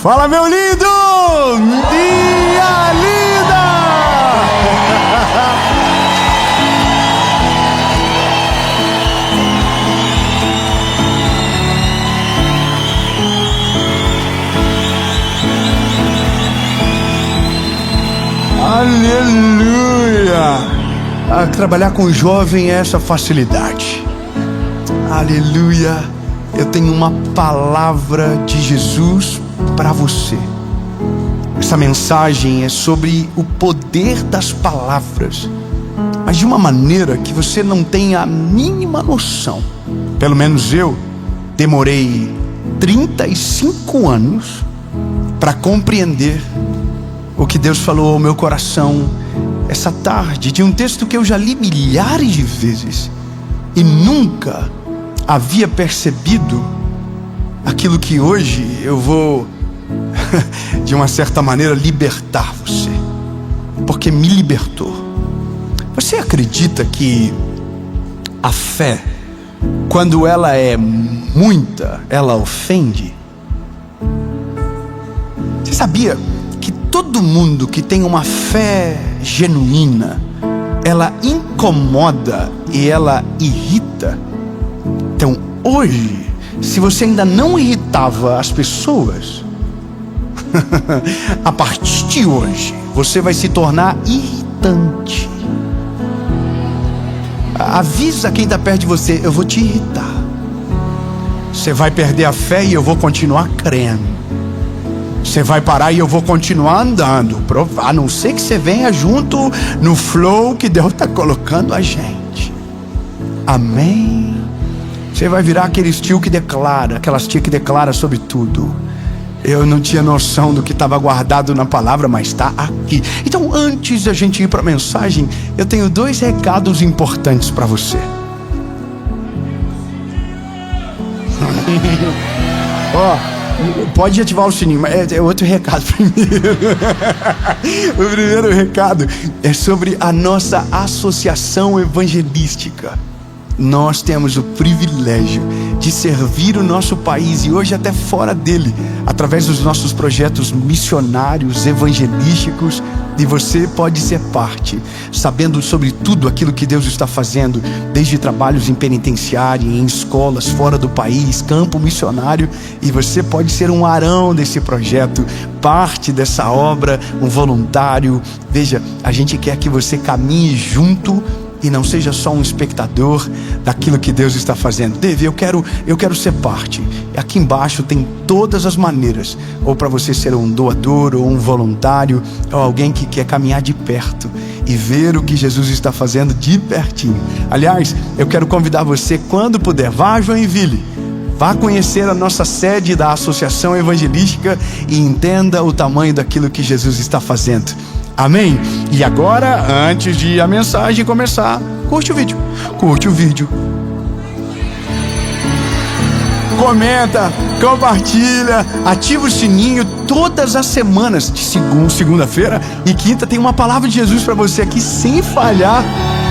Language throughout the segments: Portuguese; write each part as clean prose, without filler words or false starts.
Fala, meu lindo! Minha linda! Aleluia! Trabalhar com jovem é essa facilidade. Aleluia! Eu tenho uma palavra de Jesus para você. Essa mensagem é sobre o poder das palavras, mas de uma maneira que você não tem a mínima noção. Pelo menos eu demorei 35 anos para compreender o que Deus falou ao meu coração essa tarde, de um texto que eu já li milhares de vezes e nunca havia percebido aquilo que hoje eu vou de uma certa maneira libertar você, porque me libertou. Você acredita que a fé, quando ela é muita, ela ofende? Você sabia que todo mundo que tem uma fé genuína, ela incomoda e ela irrita? Então hoje, se você ainda não irritava as pessoas, a partir de hoje você vai se tornar irritante. Avisa quem está perto de você: eu vou te irritar. Você vai perder a fé e eu vou continuar crendo. Você vai parar e eu vou continuar andando. A não ser que você venha junto no flow que Deus está colocando a gente. Amém? Você vai virar aquele tio que declara, aquelas tia que declara sobre tudo. Eu não tinha noção do que estava guardado na palavra, mas está aqui. Então, antes da gente ir para a mensagem, eu tenho 2 recados importantes para você. Pode ativar o sininho, mas é outro recado primeiro. O primeiro recado é sobre a nossa associação evangelística. Nós temos o privilégio de servir o nosso país e hoje até fora dele, através dos nossos projetos missionários, evangelísticos, e você pode ser parte, sabendo sobre tudo aquilo que Deus está fazendo, desde trabalhos em penitenciária, em escolas fora do país, campo missionário, e você pode ser um arão desse projeto, parte dessa obra, um voluntário. Veja, a gente quer que você caminhe junto e não seja só um espectador daquilo que Deus está fazendo. Dave, eu quero ser parte. Aqui embaixo tem todas as maneiras, ou para você ser um doador, ou um voluntário, ou alguém que quer caminhar de perto e ver o que Jesus está fazendo de pertinho. Aliás, eu quero convidar você, quando puder, vá a Joinville, vá conhecer a nossa sede da Associação Evangelística e entenda o tamanho daquilo que Jesus está fazendo. Amém? E agora, antes de a mensagem começar, curte o vídeo. Comenta, compartilha, ativa o sininho. Todas as semanas, de segunda-feira e quinta, tem uma palavra de Jesus para você aqui, sem falhar,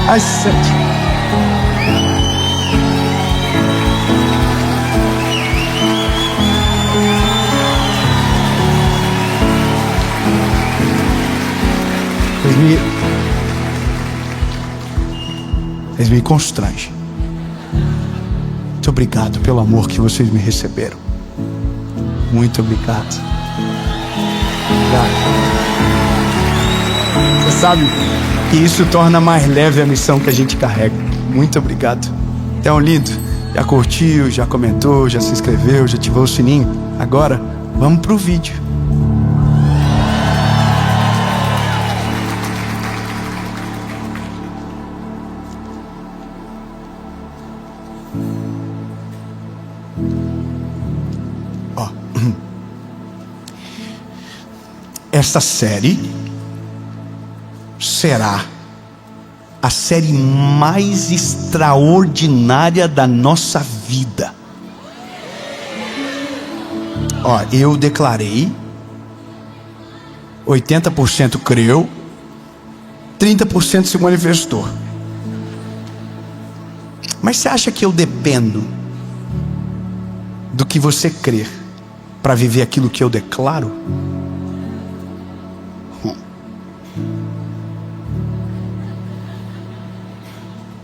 às 7. Eles me constrangem. Muito obrigado pelo amor que vocês me receberam. Muito obrigado. Você sabe que isso torna mais leve a missão que a gente carrega. Muito obrigado. Então, lindo, já curtiu, já comentou, já se inscreveu, já ativou o sininho. Agora, vamos pro vídeo. Esta série será a série mais extraordinária da nossa vida. Eu declarei, 80% creu, 30% se manifestou. Mas você acha que eu dependo do que você crer para viver aquilo que eu declaro?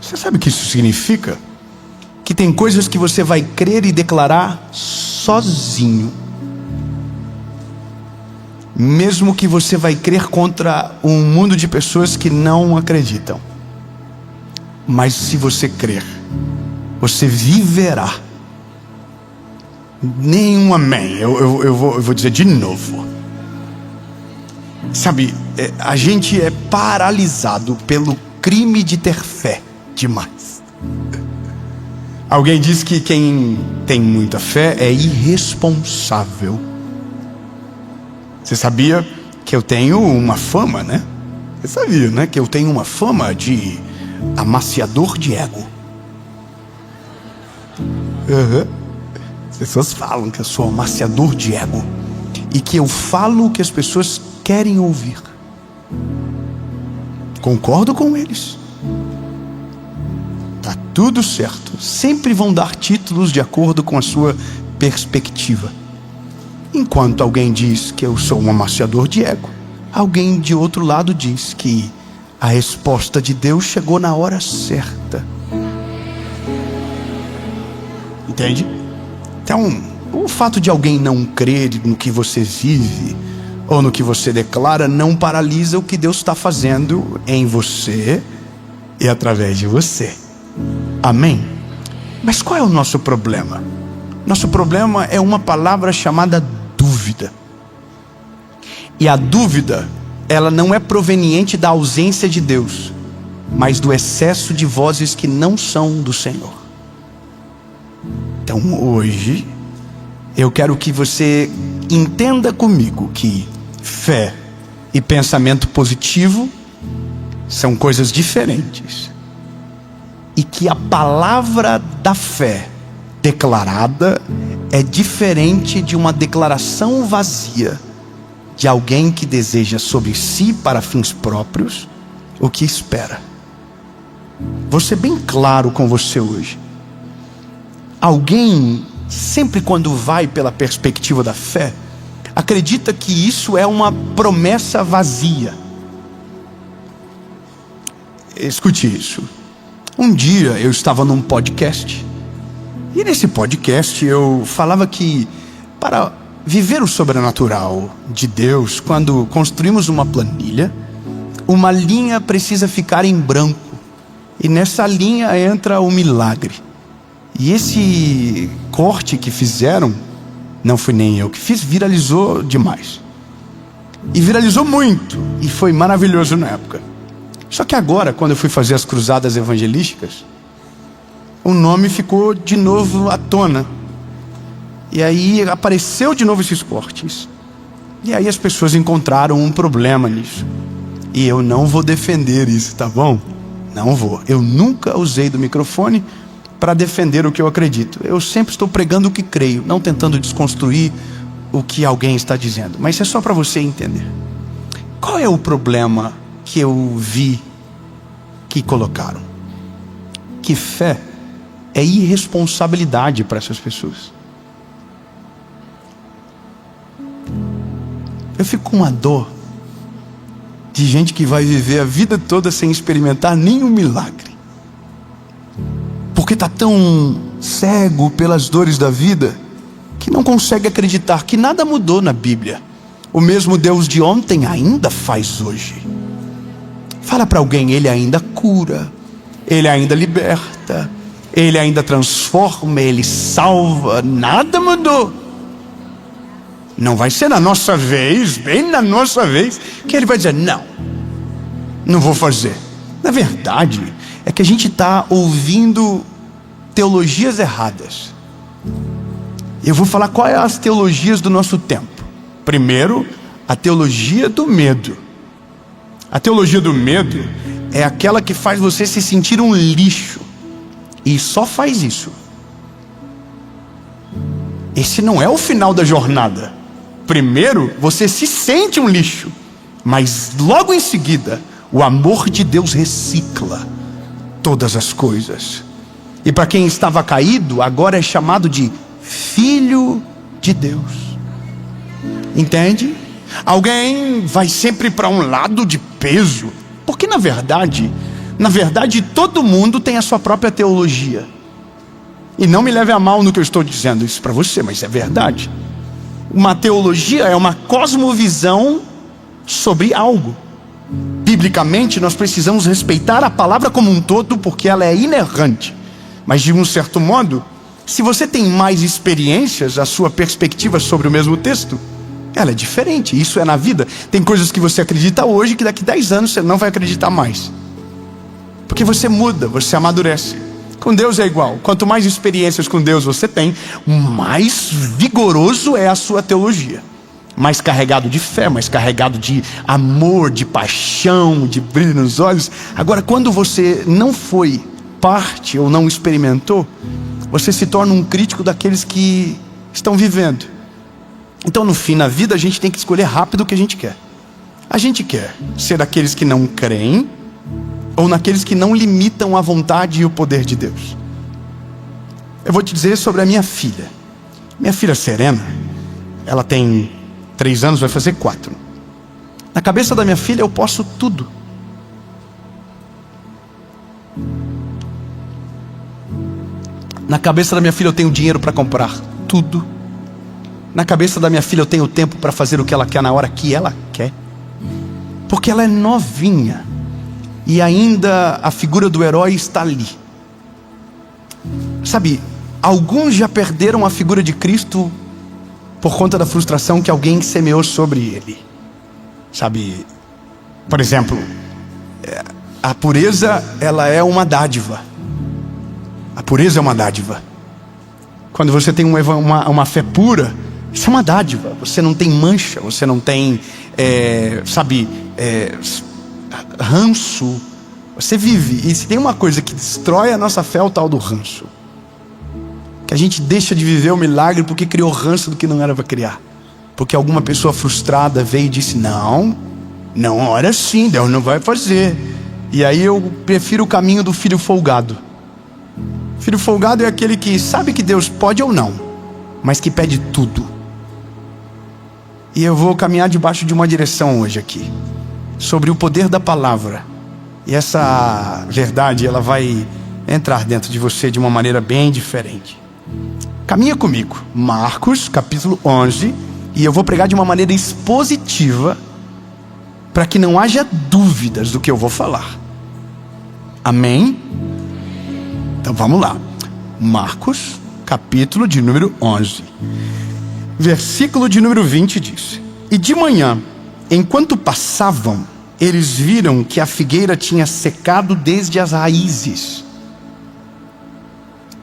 Você sabe o que isso significa? Que tem coisas que você vai crer e declarar sozinho, mesmo que você vai crer contra um mundo de pessoas que não acreditam. Mas se você crer, você viverá. Nenhum amém. Eu vou dizer de novo. Sabe, a gente é paralisado pelo crime de ter fé demais. Alguém diz que quem tem muita fé é irresponsável. Você sabia que eu tenho uma fama, né? Você sabia, né? Que eu tenho uma fama de amaciador de ego. As pessoas falam que eu sou amaciador de ego e que eu falo o que as pessoas querem ouvir. Concordo com eles. Tá tudo certo. Sempre vão dar títulos de acordo com a sua perspectiva. Enquanto alguém diz que eu sou um amaciador de ego, alguém de outro lado diz que a resposta de Deus chegou na hora certa. Entende? Então, o fato de alguém não crer no que você vive ou no que você declara não paralisa o que Deus está fazendo em você e através de você. Amém? Mas qual é o nosso problema? Nosso problema é uma palavra chamada dúvida. E a dúvida, ela não é proveniente da ausência de Deus, mas do excesso de vozes que não são do Senhor. Então hoje, eu quero que você entenda comigo que fé e pensamento positivo são coisas diferentes. E que a palavra da fé declarada é diferente de uma declaração vazia de alguém que deseja sobre si, para fins próprios, o que espera. Vou ser bem claro com você hoje. Alguém, sempre quando vai pela perspectiva da fé, acredita que isso é uma promessa vazia. Escute isso. Um dia eu estava num podcast, e nesse podcast eu falava que para viver o sobrenatural de Deus, quando construímos uma planilha, uma linha precisa ficar em branco, e nessa linha entra o milagre. E esse corte que fizeram, não fui nem eu que fiz, viralizou demais. E viralizou muito, e foi maravilhoso na época. Só que agora, quando eu fui fazer as cruzadas evangelísticas, o nome ficou de novo à tona. E aí apareceu de novo esses cortes. E aí as pessoas encontraram um problema nisso. E eu não vou defender isso, tá bom? Não vou. Eu nunca usei do microfone para defender o que eu acredito. Eu sempre estou pregando o que creio, não tentando desconstruir o que alguém está dizendo. Mas isso é só para você entender. Qual é o problema que eu vi que colocaram? Que fé é irresponsabilidade para essas pessoas. Eu fico com uma dor de gente que vai viver a vida toda sem experimentar nenhum milagre, porque está tão cego pelas dores da vida que não consegue acreditar que nada mudou na Bíblia. O mesmo Deus de ontem ainda faz hoje. Fala para alguém: Ele ainda cura, Ele ainda liberta, Ele ainda transforma, Ele salva. Nada mudou. Não vai ser na nossa vez, bem na nossa vez, que Ele vai dizer: não vou fazer. Na verdade, é que a gente está ouvindo teologias erradas. Eu vou falar quais são as teologias do nosso tempo. Primeiro, a teologia do medo. A teologia do medo é aquela que faz você se sentir um lixo, e só faz isso. Esse não é o final da jornada. Primeiro você se sente um lixo, mas logo em seguida o amor de Deus recicla todas as coisas. E para quem estava caído, agora é chamado de filho de Deus. Entende? Alguém vai sempre para um lado de peso, porque na verdade todo mundo tem a sua própria teologia. E não me leve a mal no que eu estou dizendo isso para você, mas é verdade. Uma teologia é uma cosmovisão sobre algo. Biblicamente, nós precisamos respeitar a palavra como um todo, porque ela é inerrante. Mas de um certo modo, se você tem mais experiências, a sua perspectiva sobre o mesmo texto, ela é diferente. Isso é na vida. Tem coisas que você acredita hoje que daqui 10 anos você não vai acreditar mais. Porque você muda, você amadurece. Com Deus é igual. Quanto mais experiências com Deus você tem, mais vigoroso é a sua teologia. Mais carregado de fé, mais carregado de amor, de paixão, de brilho nos olhos. Agora, quando você não foi parte ou não experimentou, você se torna um crítico daqueles que estão vivendo. Então, no fim, na vida, a gente tem que escolher rápido o que a gente quer. A gente quer ser daqueles que não creem, ou naqueles que não limitam a vontade e o poder de Deus. Eu vou te dizer sobre a minha filha. Minha filha Serena, ela tem 3 anos, vai fazer 4. Na cabeça da minha filha eu posso tudo. Na cabeça da minha filha eu tenho dinheiro para comprar tudo. Na cabeça da minha filha eu tenho tempo para fazer o que ela quer na hora que ela quer. Porque ela é novinha. E ainda a figura do herói está ali. Sabe, alguns já perderam a figura de Cristo por conta da frustração que alguém semeou sobre ele. Sabe, por exemplo, a pureza, ela é uma dádiva. A pureza é uma dádiva. Quando você tem uma fé pura, isso é uma dádiva. Você não tem mancha, você não tem, ranço. Você vive. E se tem uma coisa que destrói a nossa fé, é o tal do ranço. Que a gente deixa de viver o milagre porque criou ranço do que não era para criar. Porque alguma pessoa frustrada veio e disse: não, ora sim, Deus não vai fazer. E aí eu prefiro o caminho do filho folgado. Filho folgado é aquele que sabe que Deus pode ou não, mas que pede tudo. E eu vou caminhar debaixo de uma direção hoje aqui, sobre o poder da palavra. E essa verdade, ela vai entrar dentro de você de uma maneira bem diferente. Caminha comigo, Marcos capítulo 11, e eu vou pregar de uma maneira expositiva, para que não haja dúvidas do que eu vou falar. Amém? Então vamos lá. Marcos capítulo de número 11, versículo de número 20 diz: E de manhã, enquanto passavam, eles viram que a figueira tinha secado desde as raízes.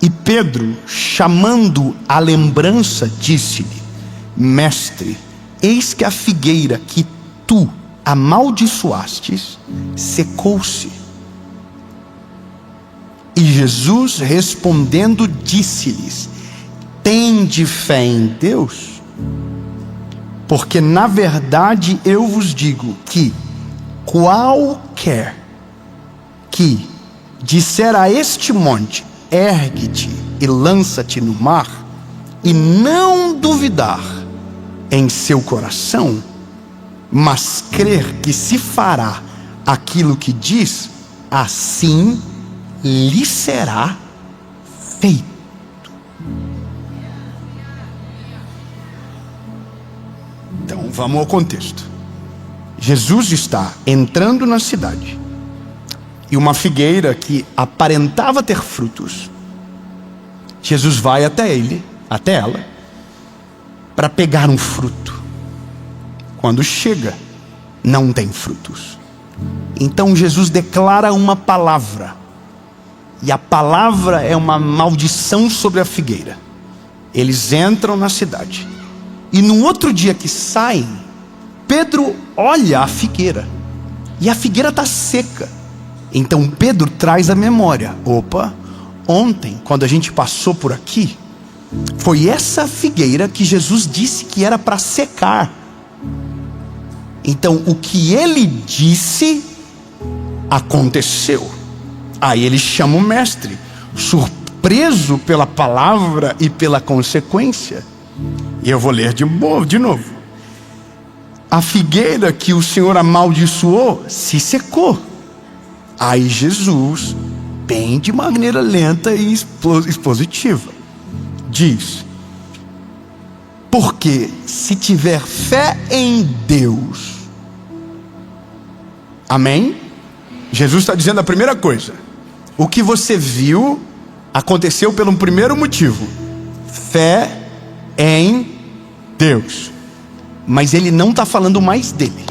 E Pedro, chamando à lembrança, disse-lhe: Mestre, eis que a figueira que tu amaldiçoastes secou-se. E Jesus respondendo disse-lhes: Tende fé em Deus? Porque na verdade eu vos digo que qualquer que disser a este monte: ergue-te e lança-te no mar, e não duvidar em seu coração, mas crer que se fará aquilo que diz, assim lhe será feito. Então vamos ao contexto. Jesus está entrando na cidade, e uma figueira que aparentava ter frutos, Jesus vai até ela, para pegar um fruto. Quando chega, não tem frutos. Então Jesus declara uma palavra, e a palavra é uma maldição sobre a figueira. Eles entram na cidade, e no outro dia que saem, Pedro olha a figueira, e a figueira está seca. Então Pedro traz a memória: opa, ontem, quando a gente passou por aqui, foi essa figueira que Jesus disse que era para secar. Então o que ele disse aconteceu. Aí ele chama o mestre, surpreso pela palavra e pela consequência. E eu vou ler de novo. a figueira que o Senhor amaldiçoou se secou. Aí Jesus, bem de maneira lenta e expositiva, diz: porque se tiver fé em Deus, amém? Jesus está dizendo a primeira coisa: o que você viu aconteceu pelo primeiro motivo, fé em Deus. Mas ele não está falando mais dele,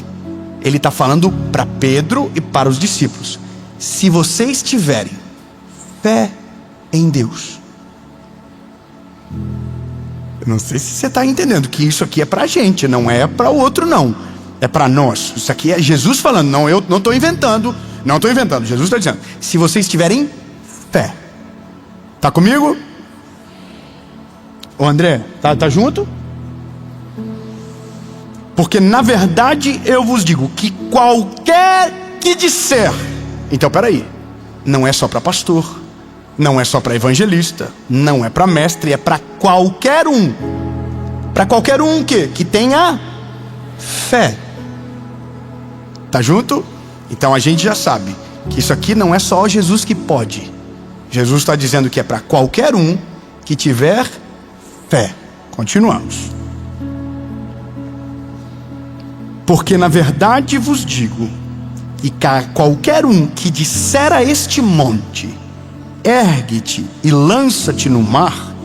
ele está falando para Pedro e para os discípulos: se vocês tiverem fé em Deus. Eu não sei se você está entendendo que isso aqui é para a gente, não é para o outro, não, é para nós. Isso aqui é Jesus falando, não, eu não estou inventando. Não estou inventando, Jesus está dizendo: se vocês tiverem fé. Está comigo? Ô André, tá junto? Porque na verdade eu vos digo que qualquer que disser. Então peraí, não é só para pastor, não é só para evangelista, não é para mestre, é para qualquer um. Para qualquer um que tenha fé. Tá junto? Então a gente já sabe que isso aqui não é só Jesus que pode. Jesus está dizendo que é para qualquer um que tiver fé. Continuamos. Porque na verdade vos digo, e qualquer um que disser a este monte: ergue-te e lança-te no mar,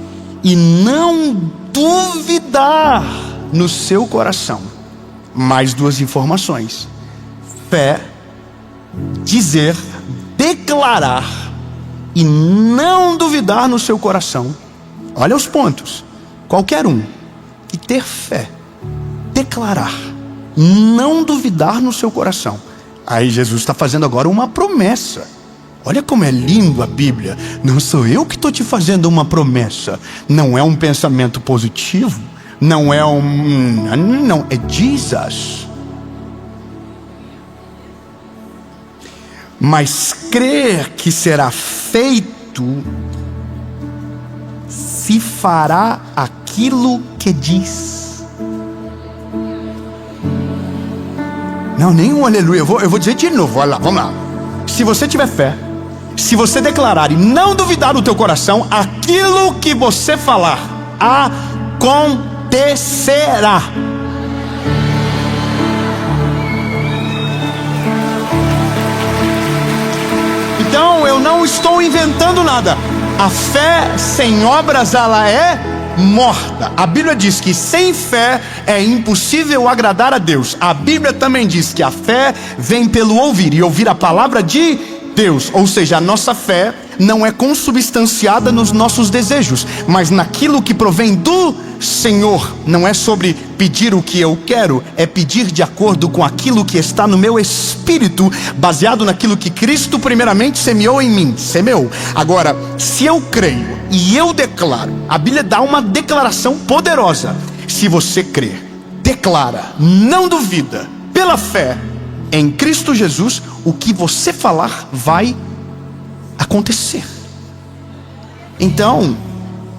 e não duvidar no seu coração. Mais duas informações: fé, dizer, declarar, e não duvidar no seu coração. Olha os pontos: qualquer um, e ter fé, declarar, não duvidar no seu coração. Aí Jesus está fazendo agora uma promessa. Olha como é lindo a Bíblia. Não sou eu que estou te fazendo uma promessa, não é um pensamento positivo, não é não, é Jesus. Mas crer que será feito, se fará aquilo que diz. Não, nenhum aleluia. Eu vou dizer de novo. Olha lá, vamos lá. Se você tiver fé, se você declarar e não duvidar no teu coração, aquilo que você falar acontecerá. Então eu não estou inventando nada. A fé sem obras, ela é morta. A Bíblia diz que sem fé é impossível agradar a Deus. A Bíblia também diz que a fé vem pelo ouvir, e ouvir a palavra de Deus. Ou seja, a nossa fé não é consubstanciada nos nossos desejos, mas naquilo que provém do Senhor. Não é sobre pedir o que eu quero, é pedir de acordo com aquilo que está no meu espírito, baseado naquilo que Cristo primeiramente semeou em mim. Semeou. Agora, se eu creio e eu declaro, a Bíblia dá uma declaração poderosa. Se você crê, declara, não duvida, pela fé em Cristo Jesus, o que você falar vai acontecer. Então,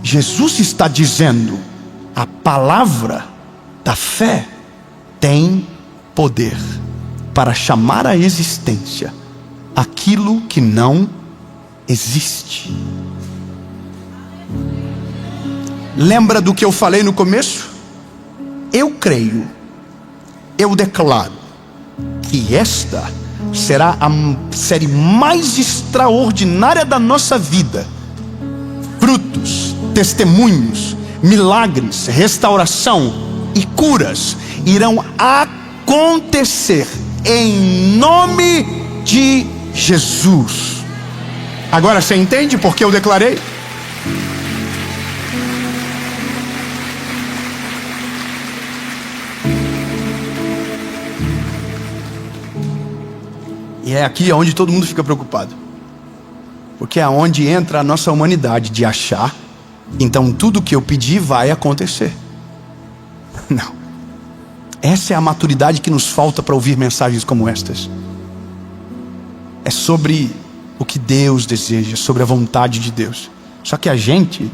Jesus está dizendo: a palavra da fé tem poder para chamar à existência aquilo que não existe. Lembra do que eu falei no começo? Eu creio, eu declaro que esta será a série mais extraordinária da nossa vida. Frutos, testemunhos, milagres, restauração e curas irão acontecer em nome de Jesus. Agora você entende por que eu declarei? E é aqui onde todo mundo fica preocupado, porque é onde entra a nossa humanidade de achar, então tudo que eu pedir vai acontecer. Não. Essa é a maturidade que nos falta para ouvir mensagens como estas. É sobre o que Deus deseja, sobre a vontade de Deus. Só que a gente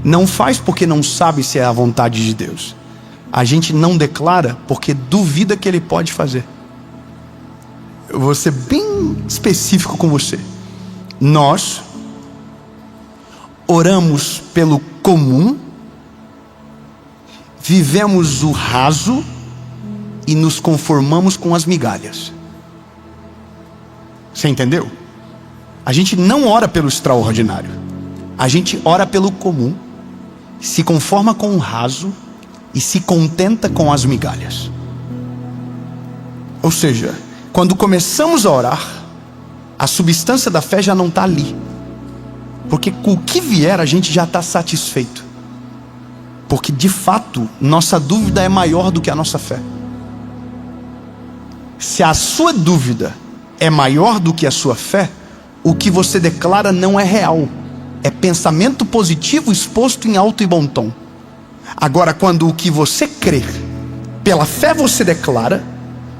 não faz porque não sabe se é a vontade de Deus. A gente não declara porque duvida que Ele pode fazer. Eu vou ser bem específico com você. Nós oramos pelo comum, vivemos o raso e nos conformamos com as migalhas. Você entendeu? A gente não ora pelo extraordinário. A gente ora pelo comum, se conforma com o raso e se contenta com as migalhas. Ou seja, quando começamos a orar, a substância da fé já não está ali. Porque com o que vier a gente já está satisfeito. Porque de fato, nossa dúvida é maior do que a nossa fé. Se a sua dúvida é maior do que a sua fé, o que você declara não é real. É pensamento positivo exposto em alto e bom tom. Agora, quando o que você crê, pela fé você declara,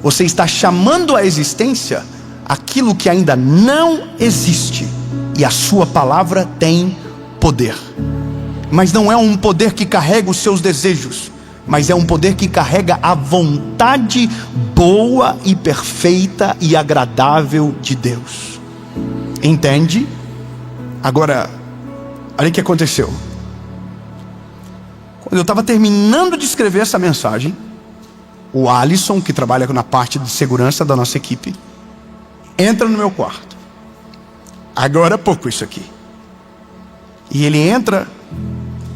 você está chamando à existência aquilo que ainda não existe. E a sua palavra tem poder. Mas não é um poder que carrega os seus desejos, mas é um poder que carrega a vontade boa e perfeita e agradável de Deus. Entende? Agora, olha o que aconteceu. Quando eu estava terminando de escrever essa mensagem, o Alisson, que trabalha na parte de segurança da nossa equipe, entra no meu quarto. Agora há pouco isso aqui. E ele entra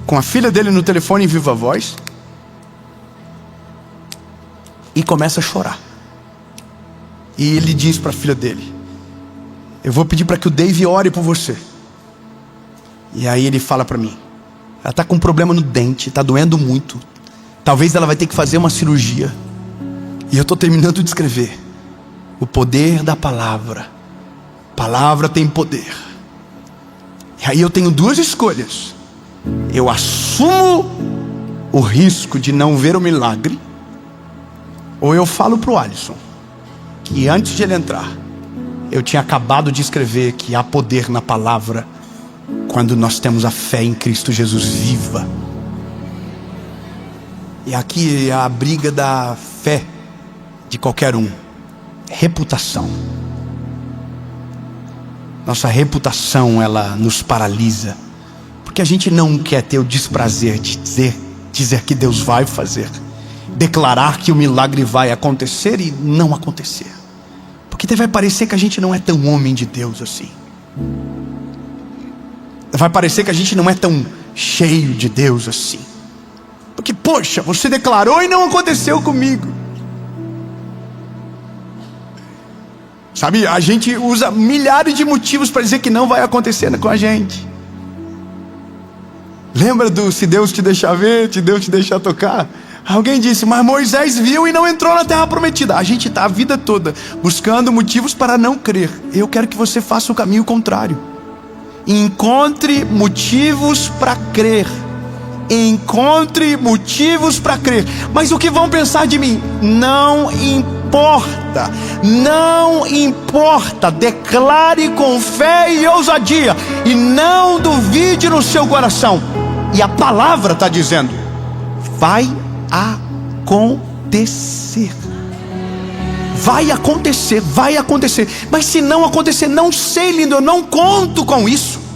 com a filha dele no telefone em viva voz e começa a chorar. E ele diz para a filha dele: eu vou pedir para que o Dave ore por você. E aí ele fala para mim: ela está com um problema no dente, está doendo muito, talvez ela vai ter que fazer uma cirurgia. E eu estou terminando de escrever. O poder da palavra. Palavra tem poder. E aí eu tenho duas escolhas. Eu assumo o risco de não ver o milagre, ou eu falo para o Alisson que antes de ele entrar, eu tinha acabado de escrever que há poder na palavra quando nós temos a fé em Cristo Jesus viva. E aqui é a briga da fé de qualquer um. Reputação. Nossa reputação, ela nos paralisa, porque a gente não quer ter o desprazer de dizer que Deus vai fazer, declarar que o milagre vai acontecer e não acontecer, porque vai parecer que a gente não é tão homem de Deus assim. Vai parecer que a gente não é tão cheio de Deus assim, porque poxa, você declarou e não aconteceu comigo. Sabe, a gente usa milhares de motivos para dizer que não vai acontecer com a gente. Lembra do se Deus te deixar ver, se Deus te deixar tocar? Alguém disse, mas Moisés viu e não entrou na terra prometida. A gente está a vida toda buscando motivos para não crer. Eu quero que você faça o caminho contrário. Encontre motivos para crer. Encontre motivos para crer. Mas o que vão pensar de mim? Não importa. Não importa. Declare com fé e ousadia. E não duvide no seu coração. E a palavra está dizendo: vai acontecer. Vai acontecer, vai acontecer. Mas se não acontecer, não sei, lindo, eu não conto com isso.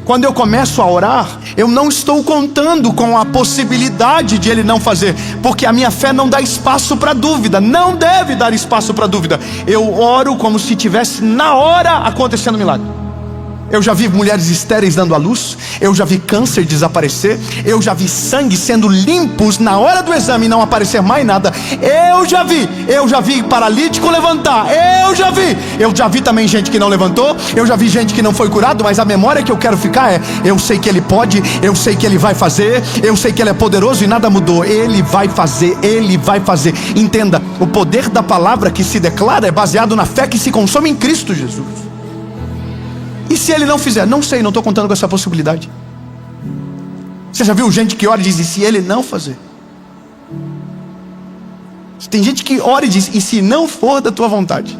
Quando eu começo a orar, eu não estou contando com a possibilidade de Ele não fazer, porque a minha fé não dá espaço para dúvida. Não deve dar espaço para dúvida. Eu oro como se tivesse na hora acontecendo um milagre. Eu já vi mulheres estéreis dando à luz. Eu já vi câncer desaparecer. Eu já vi sangue sendo limpos na hora do exame e não aparecer mais nada. Eu já vi paralítico levantar. Eu já vi também gente que não levantou. Eu já vi gente que não foi curado. Mas a memória que eu quero ficar é: eu sei que Ele pode, eu sei que Ele vai fazer, eu sei que Ele é poderoso e nada mudou. Ele vai fazer, Ele vai fazer. Entenda, o poder da palavra que se declara é baseado na fé que se consome em Cristo Jesus. E se Ele não fizer? Não sei, não estou contando com essa possibilidade. Você já viu gente que ora e diz: e se Ele não fazer? Tem gente que ora e diz: e se não for da tua vontade?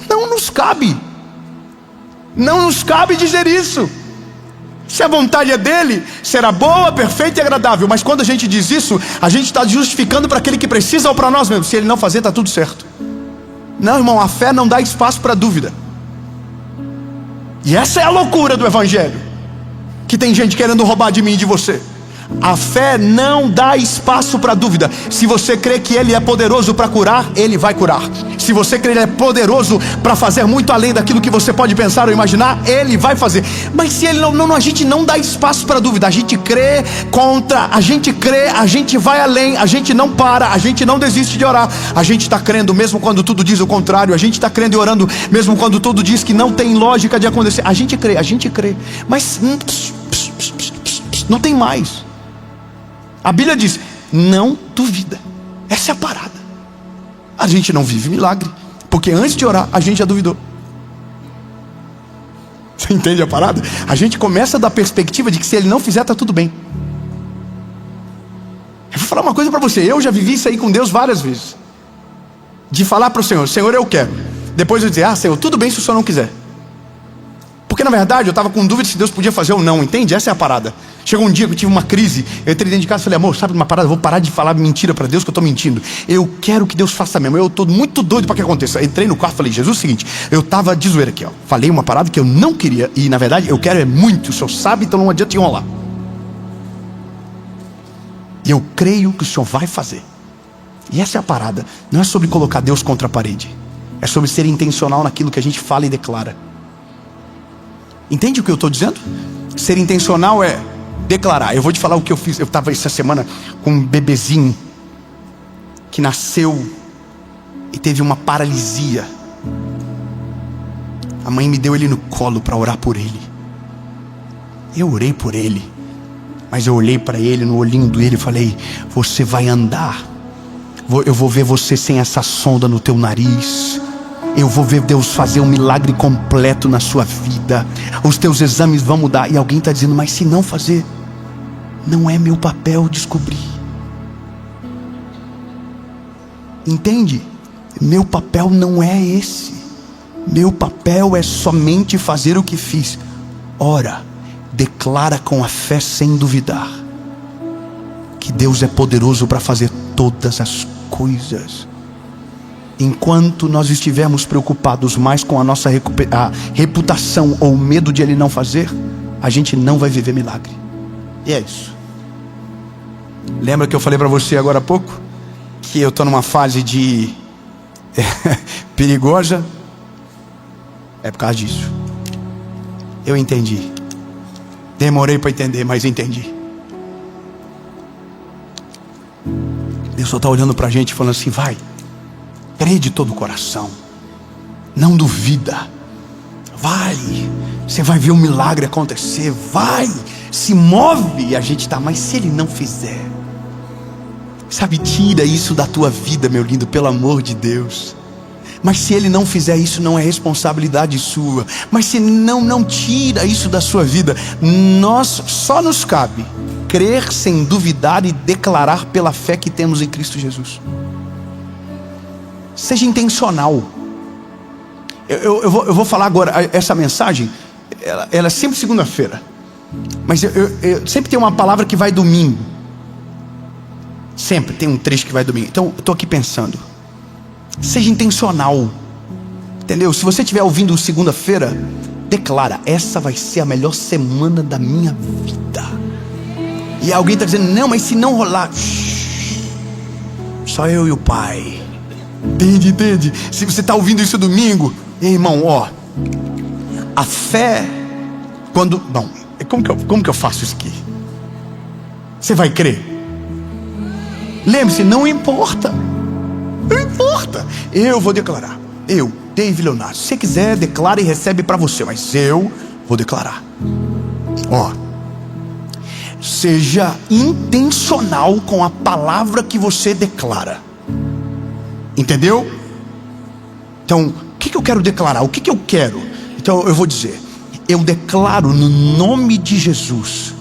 Não nos cabe. Não nos cabe dizer isso. Se a vontade é dele, será boa, perfeita e agradável. Mas quando a gente diz isso, a gente está justificando para aquele que precisa ou para nós mesmos. Se ele não fazer, está tudo certo. Não, irmão, a fé não dá espaço para dúvida. E essa é a loucura do evangelho, que tem gente querendo roubar de mim e de você. A fé não dá espaço para dúvida. Se você crê que ele é poderoso para curar, ele vai curar. Se você crê que ele é poderoso para fazer muito além daquilo que você pode pensar ou imaginar, ele vai fazer. Mas se ele não, a gente não dá espaço para dúvida. A gente crê contra, a gente crê, a gente vai além, a gente não para, a gente não desiste de orar. A gente está crendo mesmo quando tudo diz o contrário. A gente está crendo e orando mesmo quando tudo diz que não tem lógica de acontecer. A gente crê, mas não tem mais. A Bíblia diz, não duvida. Essa é a parada. A gente não vive milagre, porque antes de orar, a gente já duvidou. Você entende a parada? A gente começa da perspectiva de que se ele não fizer, está tudo bem. Eu vou falar uma coisa para você. Eu já vivi isso aí com Deus várias vezes. De falar para o Senhor, Senhor, eu quero. Depois eu dizer, Senhor, tudo bem se o Senhor não quiser. Porque na verdade eu estava com dúvida se Deus podia fazer ou não, entende? Essa é a parada. Chegou um dia que eu tive uma crise, eu entrei dentro de casa e falei, amor, sabe uma parada? Eu vou parar de falar mentira para Deus, que eu estou mentindo. Eu quero que Deus faça mesmo, eu estou muito doido para que aconteça. Entrei no quarto e falei, Jesus, é o seguinte, eu estava de zoeira aqui, ó. Falei uma parada que eu não queria, e na verdade eu quero é muito, o Senhor sabe, então não adianta enrolar. E eu creio que o Senhor vai fazer. E essa é a parada. Não é sobre colocar Deus contra a parede, é sobre ser intencional naquilo que a gente fala e declara. Entende o que eu estou dizendo? Ser intencional é declarar. Eu vou te falar o que eu fiz. Eu estava essa semana com um bebezinho que nasceu e teve uma paralisia. A mãe me deu ele no colo para orar por ele. Eu orei por ele, mas eu olhei para ele no olhinho dele e falei, você vai andar. Eu vou ver você sem essa sonda no teu nariz. Eu vou ver Deus fazer um milagre completo na sua vida. Os teus exames vão mudar. E alguém está dizendo, mas se não fazer, não é meu papel descobrir. Entende? Meu papel não é esse. Meu papel é somente fazer o que fiz. Ora, declara com a fé sem duvidar que Deus é poderoso para fazer todas as coisas. Enquanto nós estivermos preocupados mais com a nossa reputação ou medo de ele não fazer, a gente não vai viver milagre. E é isso. Lembra que eu falei para você agora há pouco que eu estou numa fase de perigosa? É por causa disso. Eu entendi. Demorei para entender, mas entendi. Deus só está olhando para a gente falando assim, vai. Crê de todo o coração. Não duvida. Vai. Você vai ver um milagre acontecer. Vai. Se move. E a gente está, mas se ele não fizer? Sabe, tira isso da tua vida, meu lindo, pelo amor de Deus. Mas se ele não fizer isso, não é responsabilidade sua. Mas se não tira isso da sua vida. Só nos cabe crer sem duvidar e declarar pela fé que temos em Cristo Jesus. Seja intencional. Eu vou falar agora, essa mensagem, ela é sempre segunda-feira. Mas eu sempre tem uma palavra que vai domingo. Sempre tem um trecho que vai domingo. Então eu estou aqui pensando. Seja intencional. Entendeu? Se você estiver ouvindo segunda-feira, declara, essa vai ser a melhor semana da minha vida. E alguém está dizendo, não, mas se não rolar, só eu e o Pai. Entende? Se você está ouvindo isso domingo, irmão, ó, a fé, como que eu faço isso aqui? Você vai crer? Lembre-se, não importa. Eu vou declarar. Eu, David Leonardo. Se você quiser, declara e recebe para você, mas eu vou declarar. Ó, seja intencional com a palavra que você declara. Entendeu? Então, o que eu quero declarar? O que eu quero? Então eu vou dizer, eu declaro no nome de Jesus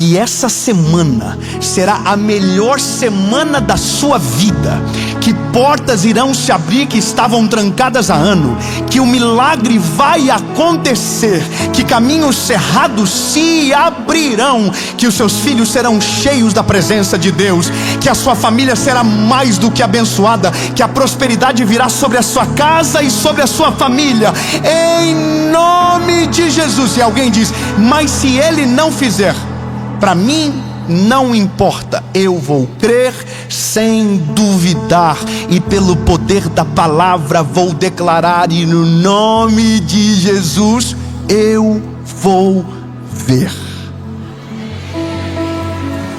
E essa semana será a melhor semana da sua vida. Que portas irão se abrir que estavam trancadas há ano. Que o milagre vai acontecer. Que caminhos cerrados se abrirão. Que os seus filhos serão cheios da presença de Deus. Que a sua família será mais do que abençoada. Que a prosperidade virá sobre a sua casa e sobre a sua família. Em nome de Jesus. E alguém diz: mas se ele não fizer, para mim não importa, eu vou crer sem duvidar, e pelo poder da palavra vou declarar, e no nome de Jesus eu vou ver.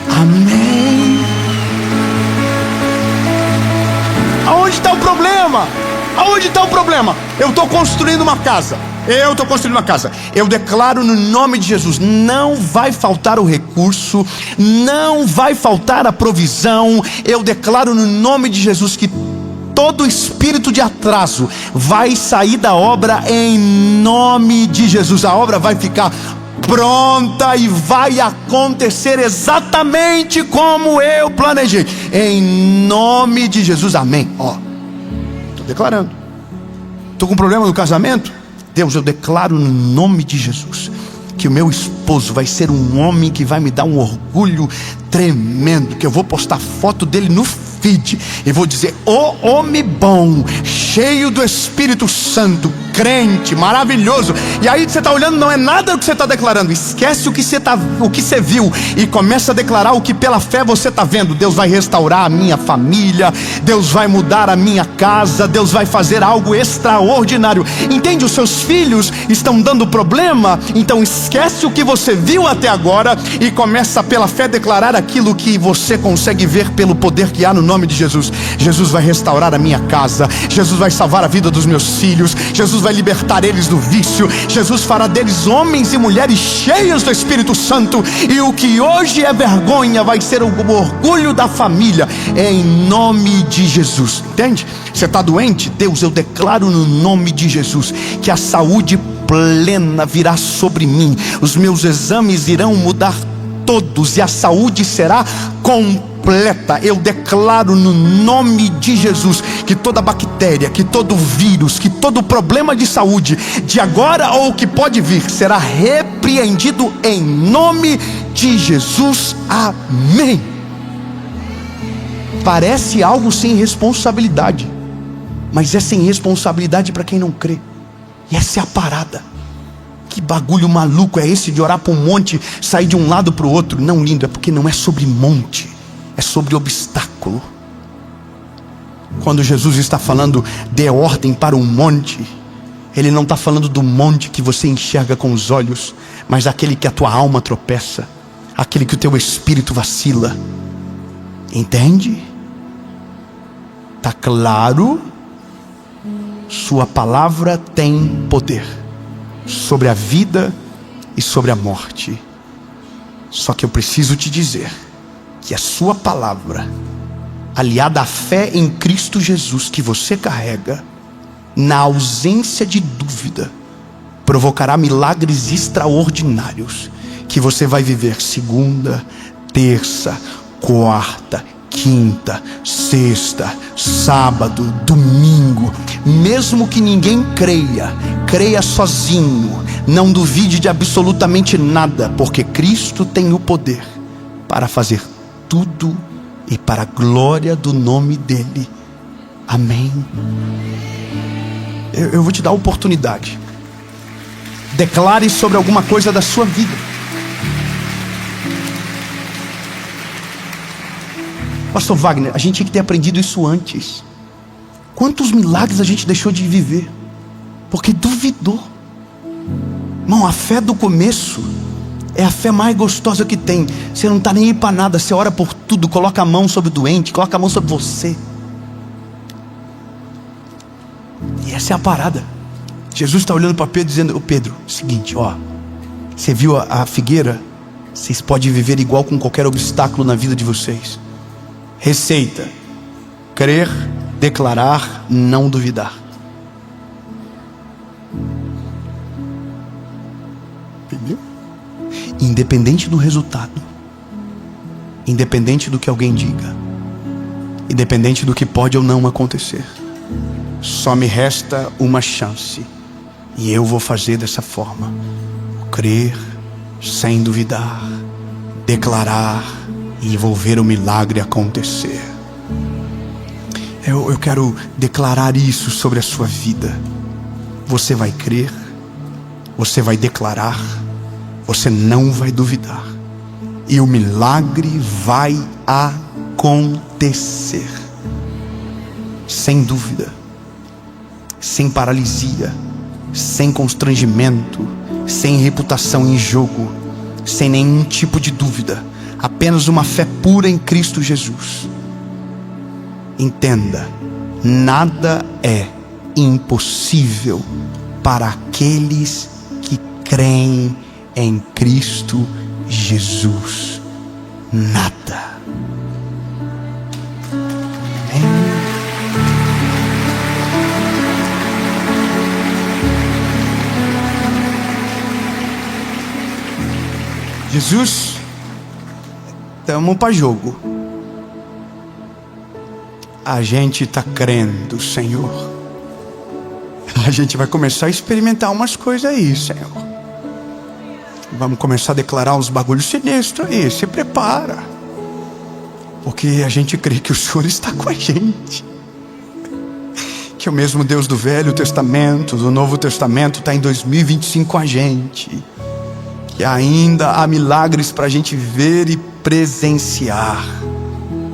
Amém. Aonde está o problema? Aonde está o problema? Eu estou construindo uma casa. Eu declaro no nome de Jesus: não vai faltar o recurso, não vai faltar a provisão. Eu declaro no nome de Jesus que todo espírito de atraso vai sair da obra em nome de Jesus. A obra vai ficar pronta e vai acontecer exatamente como eu planejei, em nome de Jesus. Amém. Estou declarando. Estou com problema no casamento? Deus, eu declaro no nome de Jesus que o meu esposo vai ser um homem que vai me dar um orgulho tremendo, que eu vou postar foto dele no feed e vou dizer: ô homem bom, cheio do Espírito Santo, crente, maravilhoso. E aí você está olhando, não é nada o que você está declarando. Esquece o que você viu e começa a declarar o que pela fé você está vendo. Deus vai restaurar a minha família, Deus vai mudar a minha casa, Deus vai fazer algo extraordinário. Entende? Os seus filhos estão dando problema, então esquece o que você viu até agora e começa pela fé a declarar aquilo que você consegue ver pelo poder que há no nome de Jesus. Jesus vai restaurar a minha casa, Jesus vai salvar a vida dos meus filhos, Jesus vai libertar eles do vício, Jesus fará deles homens e mulheres cheios do Espírito Santo, e o que hoje é vergonha vai ser o orgulho da família, em nome de Jesus. Entende? Você está doente? Deus, eu declaro no nome de Jesus que a saúde plena virá sobre mim, os meus exames irão mudar todos e a saúde será completa. Eu declaro no nome de Jesus que toda bactéria, que todo vírus, que todo problema de saúde de agora ou que pode vir será repreendido em nome de Jesus. Amém. Parece algo sem responsabilidade, mas é sem responsabilidade para quem não crê. E essa é a parada. Que bagulho maluco é esse de orar para um monte, sair de um lado para o outro? Não, lindo, é porque não é sobre monte, é sobre obstáculo. Quando Jesus está falando dê ordem para um monte, Ele não está falando do monte que você enxerga com os olhos, mas aquele que a tua alma tropeça, aquele que o teu espírito vacila. Entende? Está claro? Sua palavra tem poder sobre a vida e sobre a morte. Só que eu preciso te dizer que a sua palavra, aliada à fé em Cristo Jesus que você carrega, na ausência de dúvida, provocará milagres extraordinários que você vai viver segunda, terça, quarta, quinta, sexta, sábado, domingo. Mesmo que ninguém creia, creia sozinho, não duvide de absolutamente nada, porque Cristo tem o poder para fazer tudo e para a glória do nome dEle. Amém. Eu vou te dar a oportunidade. Declare sobre alguma coisa da sua vida. Pastor Wagner, a gente tinha que ter aprendido isso antes. Quantos milagres a gente deixou de viver porque duvidou? Irmão, a fé do começo é a fé mais gostosa que tem. Você não está nem aí para nada, você ora por tudo, coloca a mão sobre o doente, coloca a mão sobre você. E essa é a parada. Jesus está olhando para Pedro dizendo: ô Pedro, seguinte, você viu a figueira? Vocês podem viver igual com qualquer obstáculo na vida de vocês. Receita: crer, declarar, não duvidar. Entendeu? Independente do resultado, independente do que alguém diga, independente do que pode ou não acontecer. Só me resta uma chance, e eu vou fazer dessa forma: crer sem duvidar, declarar, e vou ver o milagre acontecer. Eu quero declarar isso sobre a sua vida. Você vai crer, você vai declarar, você não vai duvidar, e o milagre vai acontecer. Sem dúvida, sem paralisia, sem constrangimento, sem reputação em jogo, sem nenhum tipo de dúvida, apenas uma fé pura em Cristo Jesus. Entenda, nada é impossível para aqueles que creem em Cristo Jesus. Nada. Amém. Jesus, estamos para jogo. A gente está crendo, Senhor. A gente vai começar a experimentar umas coisas aí, Senhor. Vamos começar a declarar uns bagulhos sinistros aí. Se prepara, porque a gente crê que o Senhor está com a gente, que o mesmo Deus do Velho Testamento, do Novo Testamento, está em 2025 com a gente, que ainda há milagres para a gente ver e presenciar.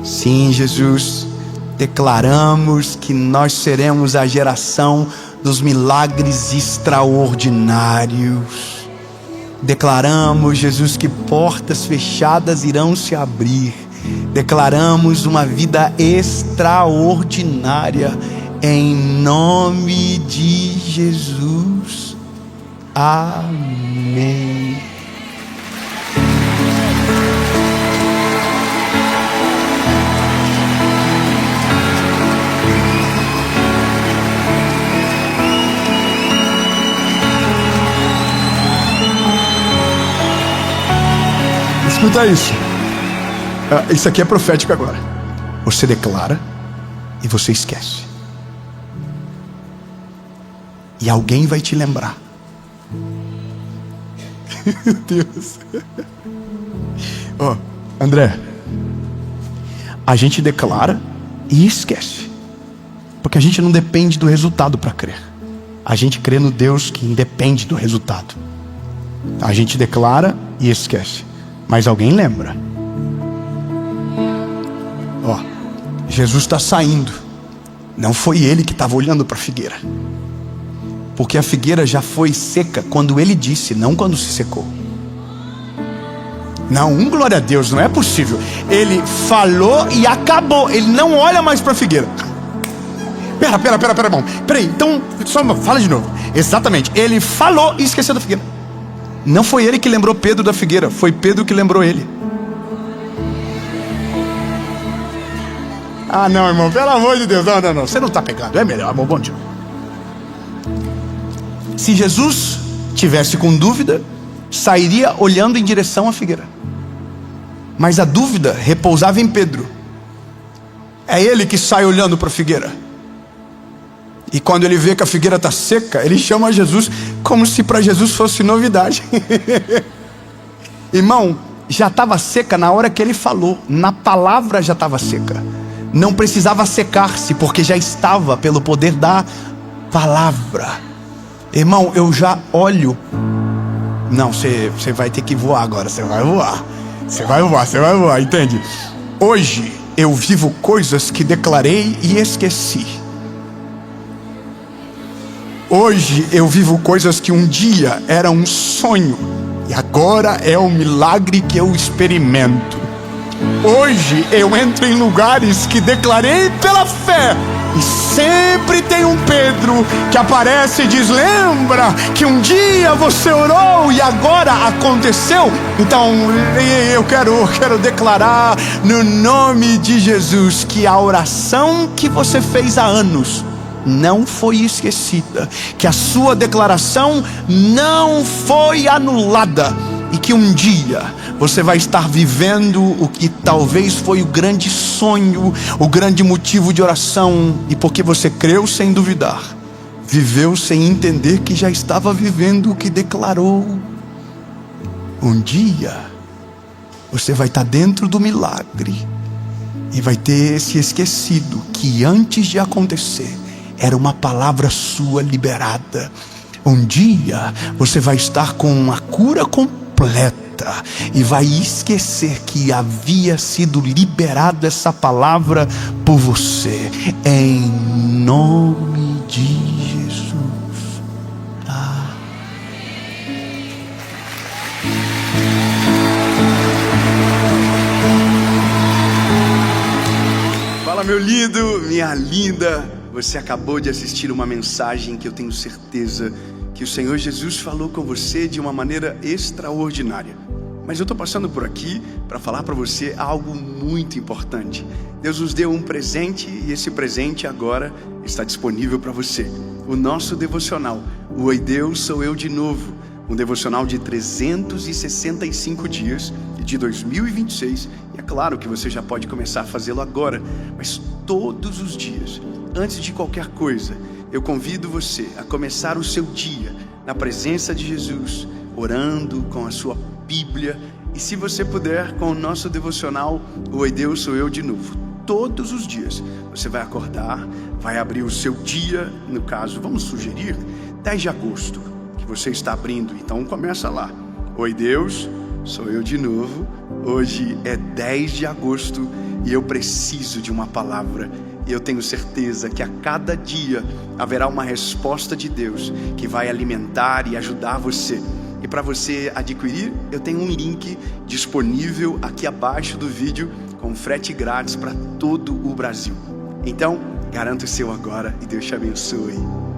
Sim, Jesus, declaramos que nós seremos a geração dos milagres extraordinários. Declaramos, Jesus, que portas fechadas irão se abrir. Declaramos uma vida extraordinária em nome de Jesus. Amém. Escuta isso. Isso aqui é profético agora. Você declara e você esquece. E alguém vai te lembrar. Meu Deus. André, a gente declara e esquece, porque a gente não depende do resultado para crer. A gente crê no Deus que independe do resultado. A gente declara e esquece, mas alguém lembra. Jesus está saindo. Não foi ele que estava olhando para a figueira, porque a figueira já foi seca quando ele disse, não quando se secou. Não, glória a Deus, não é possível. Ele falou e acabou. Ele não olha mais para a figueira. Pera, bom. Peraí, então, só fala de novo. Exatamente, ele falou e esqueceu da figueira. Não foi ele que lembrou Pedro da figueira, foi Pedro que lembrou ele. Não, irmão, pelo amor de Deus, não, você não está pegando, é melhor, amor, bom dia. Se Jesus tivesse com dúvida, sairia olhando em direção à figueira, mas a dúvida repousava em Pedro. É ele que sai olhando para a figueira, e quando ele vê que a figueira está seca, ele chama Jesus, como se para Jesus fosse novidade. Irmão, já estava seca na hora que ele falou, na palavra já estava seca. Não precisava secar-se, porque já estava pelo poder da palavra. Irmão, eu já olho. Não, você vai ter que voar agora. Você vai voar, entende? Hoje eu vivo coisas que declarei e esqueci. Hoje eu vivo coisas que um dia era um sonho e agora é um milagre que eu experimento. Hoje eu entro em lugares que declarei pela fé, e sempre tem um Pedro que aparece e diz, lembra que um dia você orou e agora aconteceu? Então eu quero declarar no nome de Jesus que a oração que você fez há anos não foi esquecida, que a sua declaração não foi anulada, e que um dia você vai estar vivendo o que talvez foi o grande sonho, o grande motivo de oração, e porque você creu sem duvidar, viveu sem entender que já estava vivendo o que declarou. Um dia você vai estar dentro do milagre e vai ter se esquecido que antes de acontecer era uma palavra sua liberada. Um dia você vai estar com uma cura completa e vai esquecer que havia sido liberada essa palavra por você, em nome de Jesus. Fala, meu lindo, minha linda. Você acabou de assistir uma mensagem que eu tenho certeza que o Senhor Jesus falou com você de uma maneira extraordinária. Mas eu estou passando por aqui para falar para você algo muito importante. Deus nos deu um presente e esse presente agora está disponível para você. O nosso devocional, o Oi Deus, Sou Eu de Novo. Um devocional de 365 dias de 2026. E é claro que você já pode começar a fazê-lo agora, mas todos os dias, antes de qualquer coisa, eu convido você a começar o seu dia na presença de Jesus, orando com a sua Bíblia, e se você puder, com o nosso devocional, o Oi Deus, Sou Eu de Novo. Todos os dias você vai acordar, vai abrir o seu dia, no caso, vamos sugerir 10 de agosto, que você está abrindo, então começa lá. Oi Deus, sou eu de novo. Hoje é 10 de agosto e eu preciso de uma palavra. E eu tenho certeza que a cada dia haverá uma resposta de Deus que vai alimentar e ajudar você. E para você adquirir, eu tenho um link disponível aqui abaixo do vídeo com frete grátis para todo o Brasil. Então, garanta o seu agora e Deus te abençoe.